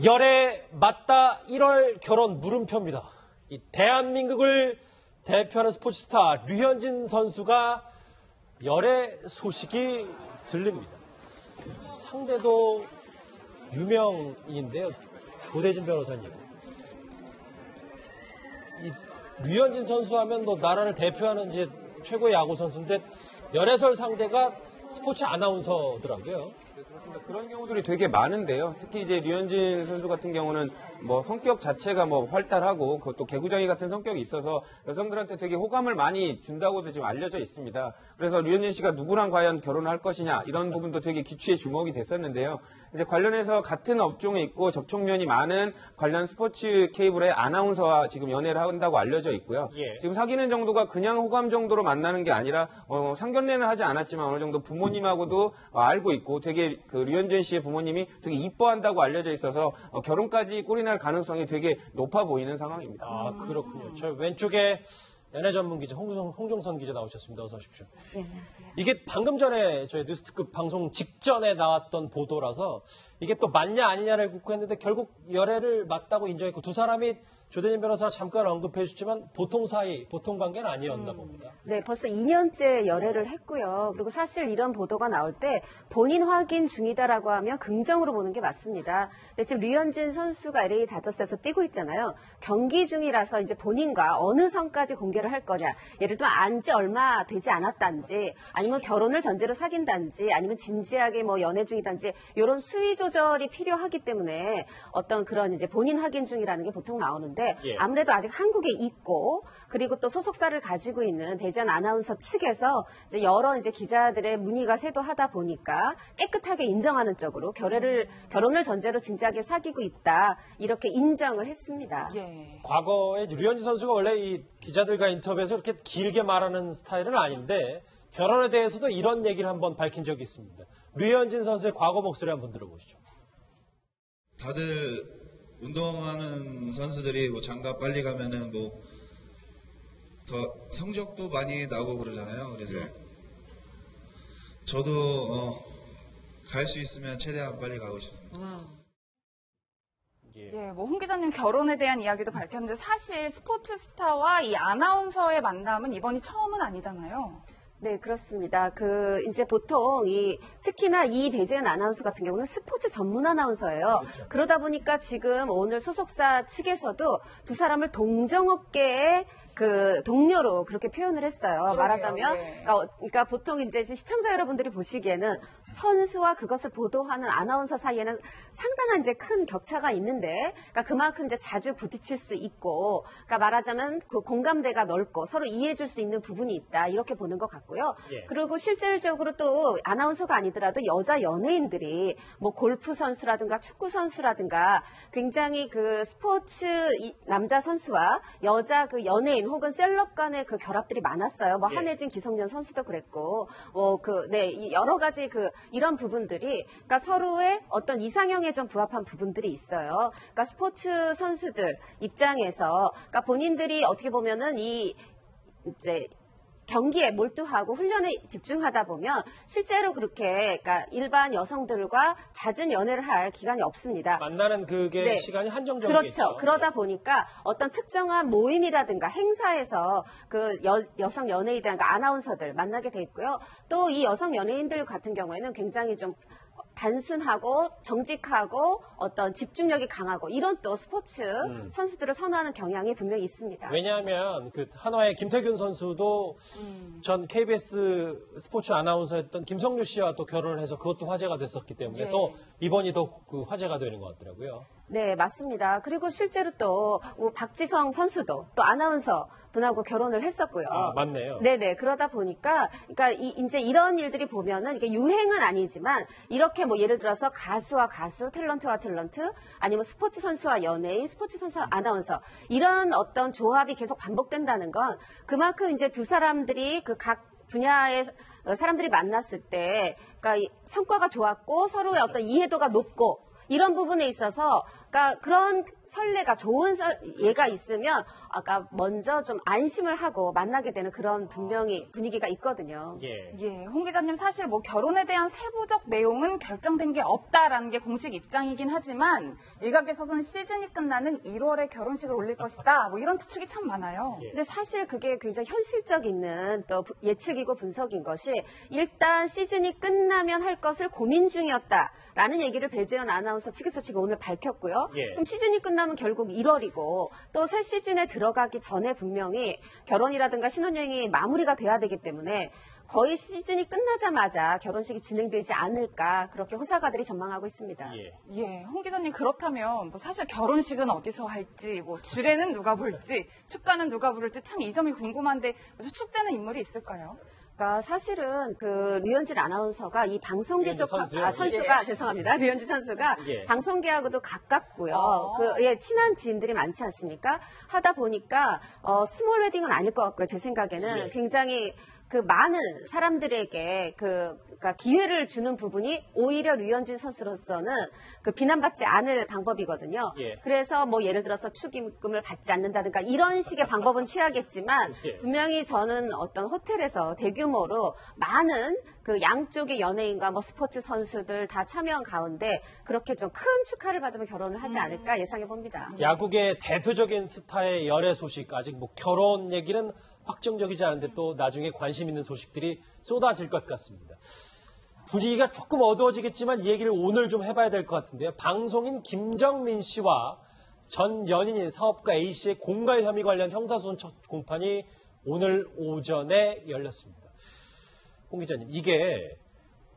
열애 맞다 1월 결혼 물음표입니다. 이 대한민국을 대표하는 스포츠 스타 류현진 선수가 열애 소식이 들립니다. 상대도 유명인인데요. 조대진 변호사님. 이 류현진 선수 하면 뭐 나라를 대표하는 이제 최고의 야구 선수인데 열애설 상대가 스포츠 아나운서더라고요. 그렇습니다. 그런 경우들이 되게 많은데요. 특히 이제 류현진 선수 같은 경우는 뭐 성격 자체가 뭐 활달하고 그것도 개구장이 같은 성격이 있어서 여성들한테 되게 호감을 많이 준다고도 지금 알려져 있습니다. 그래서 류현진 씨가 누구랑 과연 결혼을 할 것이냐 이런 부분도 되게 기취의 주목이 됐었는데요. 이제 관련해서 같은 업종에 있고 접촉면이 많은 관련 스포츠 케이블의 아나운서와 지금 연애를 한다고 알려져 있고요. 지금 사귀는 정도가 그냥 호감 정도로 만나는 게 아니라 상견례는 하지 않았지만 어느 정도 부모님하고도 알고 있고 되게 그 류현진 씨의 부모님이 되게 이뻐한다고 알려져 있어서 결혼까지 꼴이 날 가능성이 되게 높아 보이는 상황입니다. 아, 그렇군요. 저 왼쪽에 연애 전문 기자 홍종선 기자 나오셨습니다. 어서 오십시오. 네, 안녕하세요. 이게 방금 전에 저희 뉴스특급 방송 직전에 나왔던 보도라서 이게 또 맞냐 아니냐를 묻고 했는데 결국 열애를 맞다고 인정했고 두 사람이 조대진 변호사가 잠깐 언급해 주지만 보통 사이, 보통 관계는 아니었나 봅니다. 네, 벌써 2년째 열애를 했고요. 그리고 사실 이런 보도가 나올 때 본인 확인 중이다라고 하면 긍정으로 보는 게 맞습니다. 근데 지금 류현진 선수가 LA 다저스에서 뛰고 있잖아요. 경기 중이라서 이제 본인과 어느 선까지 공개를 할 거냐. 예를 들면 안지 얼마 되지 않았단지, 아니면 결혼을 전제로 사귄단지, 아니면 진지하게 뭐 연애 중이단지 이런 수위 조절이 필요하기 때문에 어떤 그런 이제 본인 확인 중이라는 게 보통 나오는데. 아무래도 아직 한국에 있고 그리고 또 소속사를 가지고 있는 대전 아나운서 측에서 이제 여러 이제 기자들의 문의가 쇄도하다 보니까 깨끗하게 인정하는 쪽으로 결혼을 전제로 진지하게 사귀고 있다 이렇게 인정을 했습니다. 과거에 류현진 선수가 원래 이 기자들과 인터뷰에서 그렇게 길게 말하는 스타일은 아닌데 결혼에 대해서도 이런 얘기를 한번 밝힌 적이 있습니다. 류현진 선수의 과거 목소리 한번 들어보시죠. 다들 운동하는 선수들이 뭐 장가 빨리 가면은 뭐 더 성적도 많이 나오고 그러잖아요. 그래서 저도 갈 수 있으면 최대한 빨리 가고 싶습니다. 뭐 홍 기자님 결혼에 대한 이야기도 밝혔는데 사실 스포츠 스타와 이 아나운서의 만남은 이번이 처음은 아니잖아요. 네, 그렇습니다. 이제 보통 특히나 이 배재현 아나운서 같은 경우는 스포츠 전문 아나운서예요. 그렇죠. 그러다 보니까 지금 오늘 소속사 측에서도 두 사람을 동정업계의 동료로 그렇게 표현을 했어요. 그러게요, 말하자면, 그러니까 보통 이제 시청자 여러분들이 보시기에는 선수와 그것을 보도하는 아나운서 사이에는 상당한 이제 큰 격차가 있는데, 그러니까 그만큼 이제 자주 부딪힐 수 있고, 그러니까 말하자면 그 공감대가 넓고 서로 이해해줄 수 있는 부분이 있다 이렇게 보는 것 같고요. 그리고 실질적으로 또 아나운서가 아니더라도 여자 연예인들이 뭐 골프 선수라든가 축구 선수라든가 굉장히 그 스포츠 남자 선수와 여자 그 연예인 혹은 셀럽 간의 그 결합들이 많았어요. 뭐 한혜진, 기성용 선수도 그랬고, 여러 가지 이런 부분들이, 그러니까 서로의 어떤 이상형에 좀 부합한 부분들이 있어요. 그러니까 스포츠 선수들 입장에서, 그러니까 본인들이 어떻게 보면은 이제 경기에 몰두하고 훈련에 집중하다 보면 실제로 그렇게 그러니까 일반 여성들과 잦은 연애를 할 기간이 없습니다. 만나는 그게 시간이 한정적이죠. 그렇죠. 그러다 보니까 어떤 특정한 모임이라든가 행사에서 그 여성 연예인들, 그러니까 아나운서들 만나게 돼 있고요. 또 이 여성 연예인들 같은 경우에는 굉장히 좀 단순하고 정직하고 어떤 집중력이 강하고 이런 또 스포츠 선수들을 선호하는 경향이 분명히 있습니다. 왜냐하면 그 한화의 김태균 선수도 전 KBS 스포츠 아나운서였던 김성류 씨와 또 결혼을 해서 그것도 화제가 됐었기 때문에 또 이번이 더 그 화제가 되는 것 같더라고요. 네, 맞습니다. 그리고 실제로 또 박지성 선수도 또 아나운서 분하고 결혼을 했었고요. 아, 맞네요. 네네. 그러다 보니까, 그러니까 이제 이런 일들이 보면은 이게 유행은 아니지만 이렇게 뭐 예를 들어서 가수와 가수, 탤런트와 탤런트, 아니면 스포츠 선수와 연예인, 스포츠 선수와 아나운서 이런 어떤 조합이 계속 반복된다는 건 그만큼 이제 두 사람들이 그 각 분야의 사람들이 만났을 때, 그러니까 성과가 좋았고 서로의 어떤 이해도가 높고 이런 부분에 있어서 그러니까 그런 선례가 좋은 예가 있으면 아까 먼저 좀 안심을 하고 만나게 되는 그런 분명히 분위기가 있거든요. 예. 예, 홍 기자님 사실 뭐 결혼에 대한 세부적 내용은 결정된 게 없다라는 게 공식 입장이긴 하지만 일각에서는 시즌이 끝나는 1월에 결혼식을 올릴 것이다. 뭐 이런 추측이 참 많아요. 근데 사실 그게 굉장히 현실적 있는 또 예측이고 분석인 것이 일단 시즌이 끝나면 할 것을 고민 중이었다라는 얘기를 배재현 아나운서 측에서 지금 오늘 밝혔고요. 예. 그럼 시즌이 끝나면 결국 1월이고 또 새 시즌에 들어가기 전에 분명히 결혼이라든가 신혼여행이 마무리가 돼야 되기 때문에 거의 시즌이 끝나자마자 결혼식이 진행되지 않을까 그렇게 호사가들이 전망하고 있습니다. 예. 예, 홍 기자님 그렇다면 뭐 사실 결혼식은 어디서 할지, 뭐 주례는 누가 볼지, 축가는 누가 부를지 참 이 점이 궁금한데 추측되는 인물이 있을까요? 그러니까 사실은 그 류현진 아나운서가 이 방송계 쪽 류현진 선수요? 선수가 죄송합니다. 류현진 선수가 예. 방송계하고도 가깝고요. 친한 지인들이 많지 않습니까? 하다 보니까 스몰 웨딩은 아닐 것 같고요. 제 생각에는 예. 굉장히 그 많은 사람들에게 그러니까 기회를 주는 부분이 오히려 류현진 선수로서는 그 비난받지 않을 방법이거든요. 예. 그래서 뭐 예를 들어서 축의금을 받지 않는다든가 이런 식의 방법은 취하겠지만 예. 분명히 저는 어떤 호텔에서 대규모로 많은 그 양쪽의 연예인과 뭐 스포츠 선수들 다 참여한 가운데 그렇게 좀 큰 축하를 받으면 결혼을 하지 않을까 예상해 봅니다. 야구계 대표적인 스타의 열애 소식, 아직 뭐 결혼 얘기는 확정적이지 않은데 또 나중에 관심 있는 소식들이 쏟아질 것 같습니다. 분위기가 조금 어두워지겠지만 이 얘기를 오늘 좀 해봐야 될 것 같은데요. 방송인 김정민 씨와 전 연인인 사업가 A 씨의 공갈 혐의 관련 형사소송 첫 공판이 오늘 오전에 열렸습니다. 홍 기자님, 이게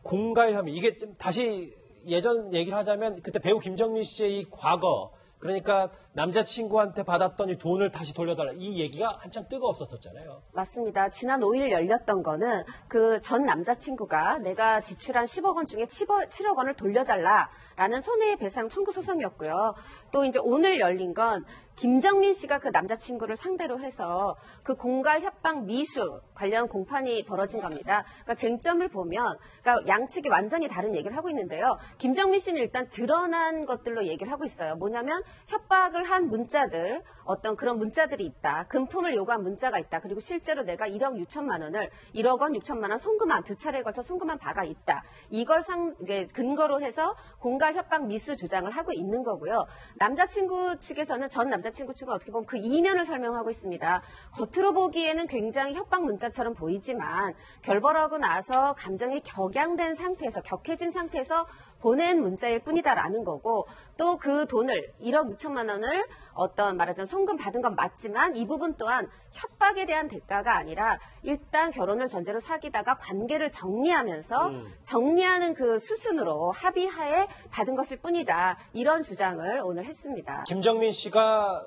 공갈 혐의, 이게 좀 다시 예전 얘기를 하자면 그때 배우 김정민 씨의 이 과거, 그러니까 남자친구한테 받았던 이 돈을 다시 돌려달라, 이 얘기가 한참 뜨거웠었잖아요. 맞습니다. 지난 5일 열렸던 거는 그 전 남자친구가 내가 지출한 10억 원 중에 7억 원을 돌려달라라는 손해배상 청구 소송이었고요. 또 이제 오늘 열린 건 김정민 씨가 그 남자친구를 상대로 해서 그 공갈 협박 미수 관련 공판이 벌어진 겁니다. 그러니까 쟁점을 보면 그러니까 양측이 완전히 다른 얘기를 하고 있는데요. 김정민 씨는 일단 드러난 것들로 얘기를 하고 있어요. 뭐냐면 협박을 한 문자들, 어떤 그런 문자들이 있다. 금품을 요구한 문자가 있다. 그리고 실제로 내가 1억 6천만 원을 1억 원 6천만 원 송금한 두 차례에 걸쳐 송금한 바가 있다. 이걸 이제 근거로 해서 공갈 협박 미수 주장을 하고 있는 거고요. 남자친구 측에서는 전 남자친구 측은 어떻게 보면 그 이면을 설명하고 있습니다. 겉으로 보기에는 굉장히 협박 문자처럼 보이지만 결벌하고 나서 감정이 격양된 상태에서 격해진 상태에서 보낸 문자일 뿐이다라는 거고 또 그 돈을 1억 6천만 원을 어떤 말하자면 송금 받은 건 맞지만 이 부분 또한 협박에 대한 대가가 아니라 일단 결혼을 전제로 사귀다가 관계를 정리하면서 정리하는 그 수순으로 합의하에 받은 것일 뿐이다. 이런 주장을 오늘 했습니다. 김정민 씨가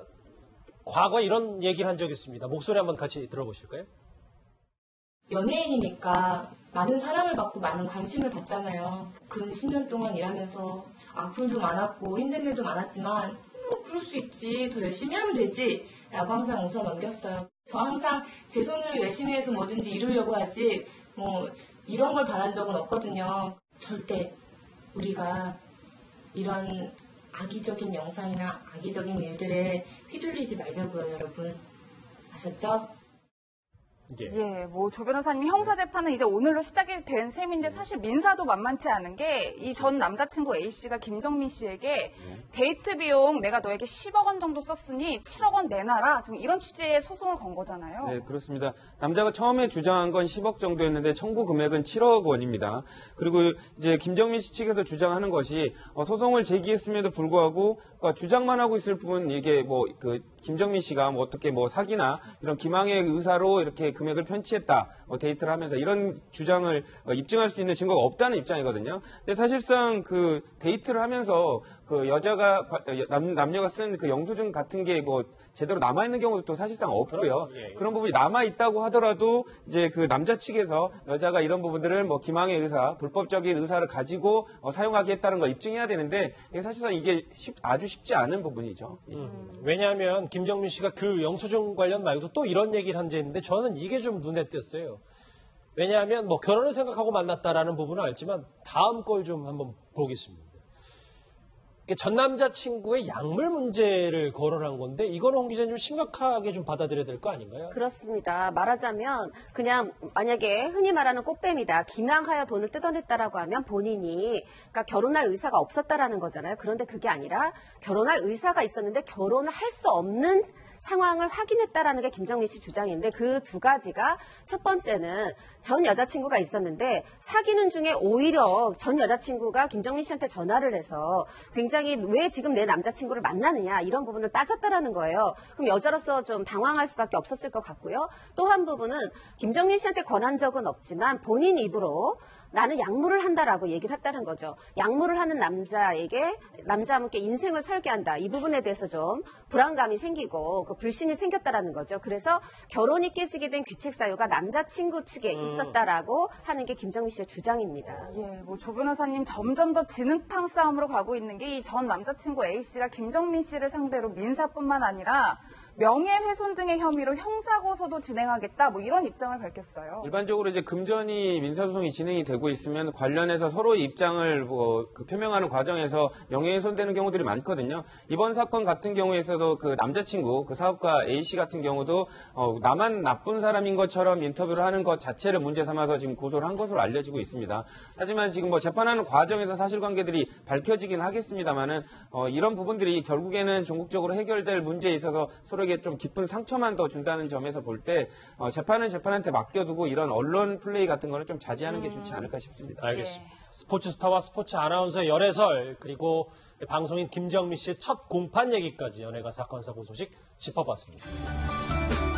과거에 이런 얘기를 한 적이 있습니다. 목소리 한번 같이 들어보실까요? 연예인이니까 많은 사랑을 받고 많은 관심을 받잖아요. 그 10년 동안 일하면서 악플도 많았고 힘든 일도 많았지만 그럴 수 있지, 더 열심히 하면 되지 라고 항상 웃어 넘겼어요. 저 항상 제 손으로 열심히 해서 뭐든지 이루려고 하지 뭐 이런 걸 바란 적은 없거든요. 절대 우리가 이런 악의적인 영상이나 악의적인 일들에 휘둘리지 말자고요, 여러분. 아셨죠? 예, 뭐 조 변호사님 형사 재판은 이제 오늘로 시작이 된 셈인데 사실 민사도 만만치 않은 게 이 전 남자친구 A 씨가 김정민 씨에게 데이트 비용 내가 너에게 10억 원 정도 썼으니 7억 원 내놔라 지금 이런 취지의 소송을 건 거잖아요. 네, 그렇습니다. 남자가 처음에 주장한 건 10억 정도였는데 청구 금액은 7억 원입니다. 그리고 이제 김정민 씨 측에서 주장하는 것이 소송을 제기했음에도 불구하고 주장만 하고 있을 뿐 이게 뭐 그 김정민 씨가 뭐 어떻게 뭐 사기나 이런 기망의 의사로 이렇게 금액을 편취했다, 데이트를 하면서 이런 주장을 입증할 수 있는 증거가 없다는 입장이거든요. 근데 사실상 그 데이트를 하면서 그 여자가 남녀가 쓴 그 영수증 같은 게 뭐 제대로 남아 있는 경우도 또 사실상 없고요. 그런 부분이 남아 있다고 하더라도 이제 그 남자 측에서 여자가 이런 부분들을 뭐 기망의 의사, 불법적인 의사를 가지고 사용하게 했다는 걸 입증해야 되는데 사실상 이게 아주 쉽지 않은 부분이죠. 왜냐하면 김정민 씨가 그 영수증 관련 말고도 또 이런 얘기를 한 적이 있는데 저는 이게 좀 눈에 띄었어요. 왜냐하면 뭐 결혼을 생각하고 만났다라는 부분은 알지만 다음 걸 좀 한번 보겠습니다. 전 남자친구의 약물 문제를 거론한 건데 이거는 홍 기자님 좀 심각하게 좀 받아들여야 될 거 아닌가요? 그렇습니다. 말하자면 그냥 만약에 흔히 말하는 꽃뱀이다. 기망하여 돈을 뜯어냈다라고 하면 본인이 그러니까 결혼할 의사가 없었다라는 거잖아요. 그런데 그게 아니라 결혼할 의사가 있었는데 결혼을 할 수 없는 상황을 확인했다라는 게 김정민 씨 주장인데 그 두 가지가 첫 번째는 전 여자친구가 있었는데 사귀는 중에 오히려 전 여자친구가 김정민 씨한테 전화를 해서 굉장히 왜 지금 내 남자친구를 만나느냐 이런 부분을 따졌다라는 거예요. 그럼 여자로서 좀 당황할 수밖에 없었을 것 같고요. 또 한 부분은 김정민 씨한테 권한 적은 없지만 본인 입으로 나는 약물을 한다라고 얘기를 했다는 거죠. 약물을 하는 남자에게 남자와 함께 인생을 설계한다. 이 부분에 대해서 좀 불안감이 생기고 그 불신이 생겼다라는 거죠. 그래서 결혼이 깨지게 된 귀책 사유가 남자친구 측에 있었다라고 하는 게 김정민 씨의 주장입니다. 예, 뭐 조 변호사님 점점 더 진흙탕 싸움으로 가고 있는 게 이 전 남자친구 A 씨가 김정민 씨를 상대로 민사뿐만 아니라 명예훼손 등의 혐의로 형사고소도 진행하겠다. 뭐 이런 입장을 밝혔어요. 일반적으로 이제 금전이 민사소송이 진행이 되고 있으면 관련해서 서로의 입장을 표명하는 과정에서 명예훼손되는 경우들이 많거든요. 이번 사건 같은 경우에서도 그 남자친구, 그 사업가 A 씨 같은 경우도 나만 나쁜 사람인 것처럼 인터뷰를 하는 것 자체를 문제 삼아서 지금 고소를 한 것으로 알려지고 있습니다. 하지만 지금 뭐 재판하는 과정에서 사실관계들이 밝혀지긴 하겠습니다만은 이런 부분들이 결국에는 종국적으로 해결될 문제에 있어서 서로에게 좀 깊은 상처만 더 준다는 점에서 볼 때 재판은 재판한테 맡겨두고 이런 언론 플레이 같은 거는 좀 자제하는 게 좋지 않을까 싶습니다. 알겠습니다. 스포츠 스타와 스포츠 아나운서의 열애설 그리고 방송인 김정민 씨의 첫 공판 얘기까지 연예가 사건 사고 소식 짚어봤습니다.